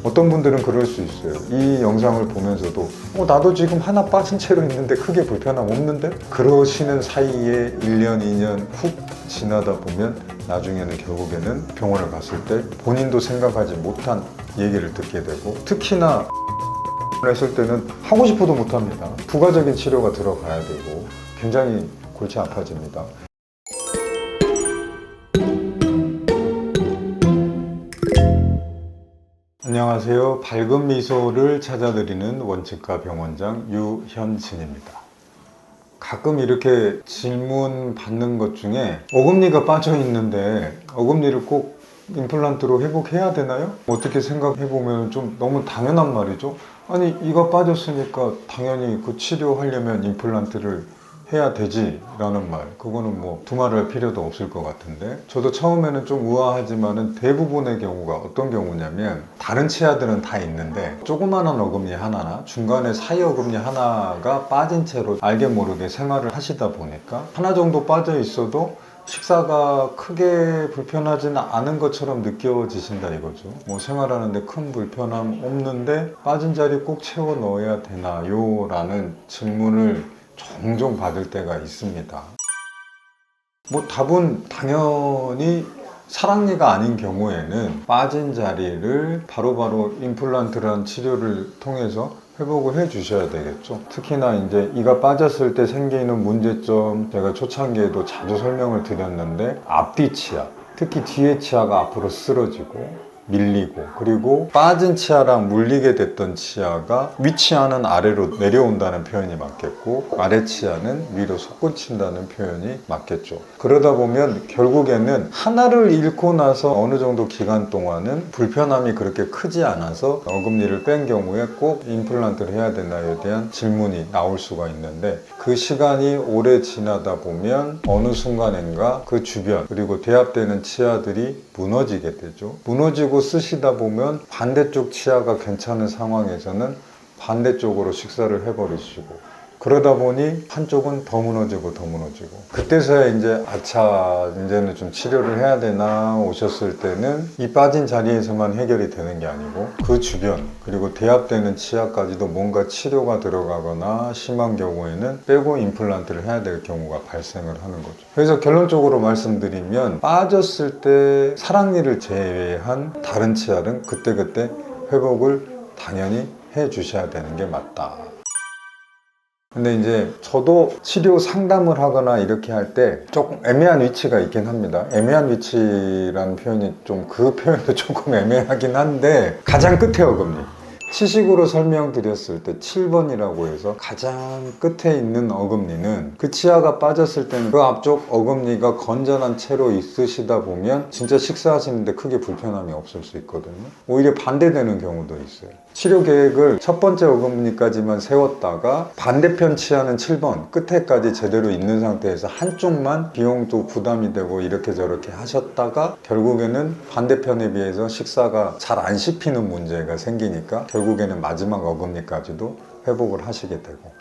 어떤 분들은 그럴 수 있어요. 이 영상을 보면서도 나도 지금 하나 빠진 채로 있는데 크게 불편함 없는데? 그러시는 사이에 1년, 2년 훅 지나다 보면 나중에는 결국에는 병원을 갔을 때 본인도 생각하지 못한 얘기를 듣게 되고, 특히나 했을 때는 하고 싶어도 못합니다. 부가적인 치료가 들어가야 되고 굉장히 골치 아파집니다. 안녕하세요. 밝은 미소를 찾아드리는 원칙가 병원장 유현진입니다. 가끔 이렇게 질문 받는 것 중에 어금니가 빠져 있는데 어금니를 꼭 임플란트로 회복해야 되나요? 어떻게 생각해보면 좀 너무 당연한 말이죠. 아니, 이가 빠졌으니까 당연히 그 치료하려면 임플란트를 해야 되지 라는 말, 그거는 뭐 두말할 필요도 없을 것 같은데, 저도 처음에는 좀 우아하지만은 대부분의 경우가 어떤 경우냐면, 다른 치아들은 다 있는데 조그마한 어금니 하나나 중간에 사이 어금니 하나가 빠진 채로 알게 모르게 생활을 하시다 보니까 하나 정도 빠져 있어도 식사가 크게 불편하지는 않은 것처럼 느껴지신다 이거죠. 뭐 생활하는데 큰 불편함 없는데 빠진 자리 꼭 채워 넣어야 되나요? 라는 질문을 종종 받을 때가 있습니다. 뭐 답은 당연히 사랑니가 아닌 경우에는 빠진 자리를 바로바로 임플란트란 치료를 통해서 회복을 해 주셔야 되겠죠. 특히나 이제 이가 빠졌을 때 생기는 문제점, 제가 초창기에도 자주 설명을 드렸는데, 앞뒤 치아, 특히 뒤에 치아가 앞으로 쓰러지고 밀리고, 그리고 빠진 치아랑 물리게 됐던 치아가 위 치아는 아래로 내려온다는 표현이 맞겠고 아래 치아는 위로 솟구친다는 표현이 맞겠죠. 그러다 보면 결국에는 하나를 잃고 나서 어느 정도 기간 동안은 불편함이 그렇게 크지 않아서 어금니를 뺀 경우에 꼭 임플란트를 해야 되나에 대한 질문이 나올 수가 있는데, 그 시간이 오래 지나다 보면 어느 순간인가 그 주변, 그리고 대합되는 치아들이 무너지게 되죠. 무너지고 쓰시다 보면 반대쪽 치아가 괜찮은 상황에서는 반대쪽으로 식사를 해버리시고, 그러다 보니 한쪽은 더 무너지고 더 무너지고, 그때서야 이제 아차, 이제는 좀 치료를 해야 되나 오셨을 때는 이 빠진 자리에서만 해결이 되는 게 아니고 그 주변, 그리고 대합되는 치아까지도 뭔가 치료가 들어가거나 심한 경우에는 빼고 임플란트를 해야 될 경우가 발생을 하는 거죠. 그래서 결론적으로 말씀드리면, 빠졌을 때 사랑니를 제외한 다른 치아는 그때그때 회복을 당연히 해 주셔야 되는 게 맞다. 근데 이제 저도 치료 상담을 하거나 이렇게 할 때 조금 애매한 위치가 있긴 합니다. 애매한 위치라는 표현이 좀, 그 표현도 조금 애매하긴 한데, 가장 끝에 어금니, 치식으로 설명드렸을 때 7번이라고 해서 가장 끝에 있는 어금니는, 그 치아가 빠졌을 때는 그 앞쪽 어금니가 건전한 채로 있으시다 보면 진짜 식사하시는데 크게 불편함이 없을 수 있거든요. 오히려 반대되는 경우도 있어요. 치료 계획을 첫 번째 어금니까지만 세웠다가 반대편 치아는 7번 끝에까지 제대로 있는 상태에서 한쪽만 비용도 부담이 되고 이렇게 저렇게 하셨다가 결국에는 반대편에 비해서 식사가 잘 안 씹히는 문제가 생기니까 결국에는 마지막 어금니까지도 회복을 하시게 되고.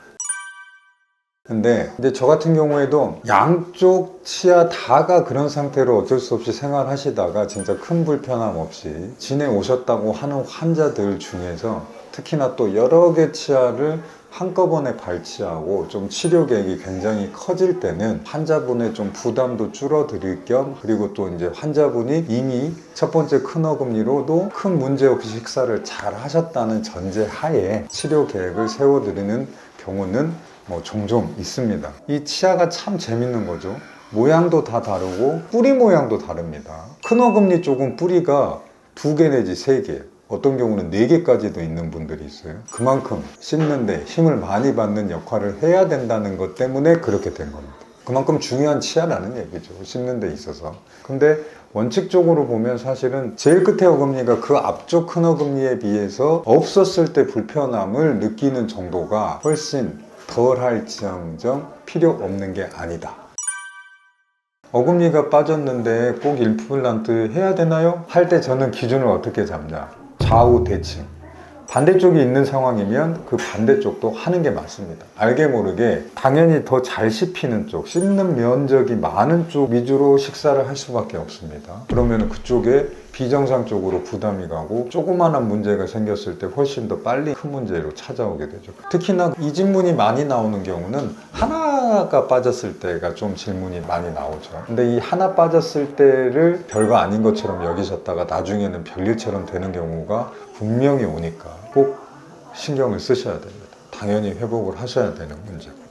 근데 이제 저 같은 경우에도 양쪽 치아 다가 그런 상태로 어쩔 수 없이 생활하시다가 진짜 큰 불편함 없이 지내오셨다고 하는 환자들 중에서, 특히나 또 여러 개 치아를 한꺼번에 발치하고 좀 치료 계획이 굉장히 커질 때는 환자분의 좀 부담도 줄어드릴 겸, 그리고 또 이제 환자분이 이미 첫 번째 큰 어금니로도 큰 문제 없이 식사를 잘 하셨다는 전제 하에 치료 계획을 세워드리는 경우는 뭐 종종 있습니다. 이 치아가 참 재밌는 거죠. 모양도 다 다르고 뿌리 모양도 다릅니다. 큰 어금니 쪽은 뿌리가 2개 내지 3개, 어떤 경우는 4개까지도 있는 분들이 있어요. 그만큼 씹는데 힘을 많이 받는 역할을 해야 된다는 것 때문에 그렇게 된 겁니다. 그만큼 중요한 치아라는 얘기죠, 씹는 데 있어서. 근데 원칙적으로 보면 사실은 제일 끝에 어금니가 그 앞쪽 큰 어금니에 비해서 없었을 때 불편함을 느끼는 정도가 훨씬 덜 할지언정 필요 없는 게 아니다. 어금니가 빠졌는데 꼭 임플란트 해야 되나요? 할 때 저는 기준을 어떻게 잡냐, 좌우 대칭, 반대쪽이 있는 상황이면 그 반대쪽도 하는 게 맞습니다. 알게 모르게 당연히 더 잘 씹히는 쪽, 씹는 면적이 많은 쪽 위주로 식사를 할 수밖에 없습니다. 그러면 그쪽에 비정상적으로 부담이 가고 조그마한 문제가 생겼을 때 훨씬 더 빨리 큰 문제로 찾아오게 되죠. 특히나 이 질문이 많이 나오는 경우는 하나가 빠졌을 때가 좀 질문이 많이 나오죠. 근데 이 하나 빠졌을 때를 별거 아닌 것처럼 여기셨다가 나중에는 별일처럼 되는 경우가 분명히 오니까 꼭 신경을 쓰셔야 됩니다. 당연히 회복을 하셔야 되는 문제고.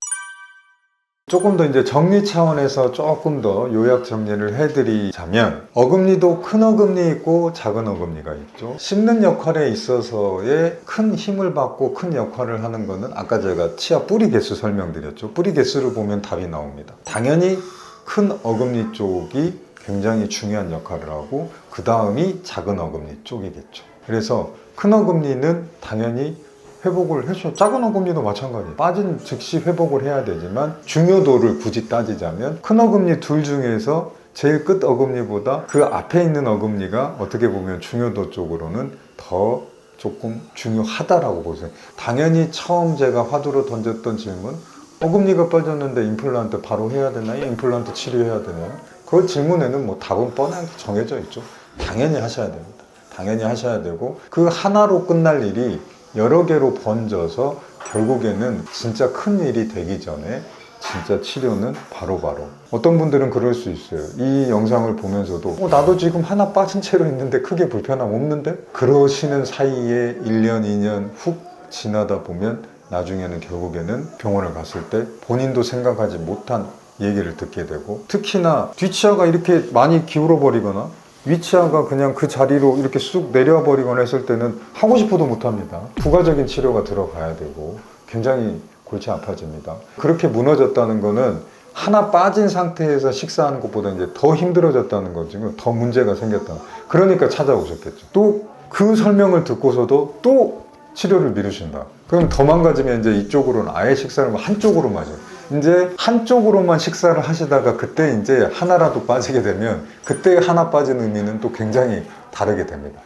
조금 더 이제 정리 차원에서 조금 더 요약 정리를 해드리자면, 어금니도 큰 어금니 있고 작은 어금니가 있죠. 씹는 역할에 있어서의 큰 힘을 받고 큰 역할을 하는 거는 아까 제가 치아 뿌리 개수 설명드렸죠. 뿌리 개수를 보면 답이 나옵니다. 당연히 큰 어금니 쪽이 굉장히 중요한 역할을 하고 그 다음이 작은 어금니 쪽이겠죠. 그래서 큰 어금니는 당연히 회복을 해줘. 작은 어금니도 마찬가지예요. 빠진 즉시 회복을 해야 되지만 중요도를 굳이 따지자면 큰 어금니 둘 중에서 제일 끝 어금니보다 그 앞에 있는 어금니가 어떻게 보면 중요도 쪽으로는 더 조금 중요하다라고 보세요. 당연히 처음 제가 화두로 던졌던 질문, 어금니가 빠졌는데 임플란트 바로 해야 되나요? 임플란트 치료해야 되나요? 그 질문에는 뭐 답은 뻔하게 정해져 있죠. 당연히 하셔야 됩니다. 당연히 하셔야 되고, 그 하나로 끝날 일이 여러 개로 번져서 결국에는 진짜 큰 일이 되기 전에 진짜 치료는 바로바로. 어떤 분들은 그럴 수 있어요. 이 영상을 보면서도 나도 지금 하나 빠진 채로 있는데 크게 불편함 없는데? 그러시는 사이에 1년, 2년 훅 지나다 보면 나중에는 결국에는 병원을 갔을 때 본인도 생각하지 못한 얘기를 듣게 되고, 특히나 뒷치아가 이렇게 많이 기울어 버리거나 위치아가 그냥 그 자리로 이렇게 쑥 내려와 버리거나 했을 때는 하고 싶어도 못합니다. 부가적인 치료가 들어가야 되고 굉장히 골치 아파집니다. 그렇게 무너졌다는 거는 하나 빠진 상태에서 식사하는 것보다 이제 더 힘들어졌다는 거죠. 더 문제가 생겼다. 그러니까 찾아오셨겠죠. 또 그 설명을 듣고서도 또 치료를 미루신다. 그럼 더 망가지면 이제 이쪽으로는 아예 식사를 한쪽으로만 하죠. 이제 한쪽으로만 식사를 하시다가 그때 이제 하나라도 빠지게 되면 그때 하나 빠진 의미는 또 굉장히 다르게 됩니다.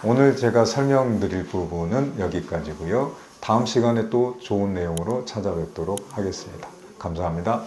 오늘 제가 설명드릴 부분은 여기까지고요. 다음 시간에 또 좋은 내용으로 찾아뵙도록 하겠습니다. 감사합니다.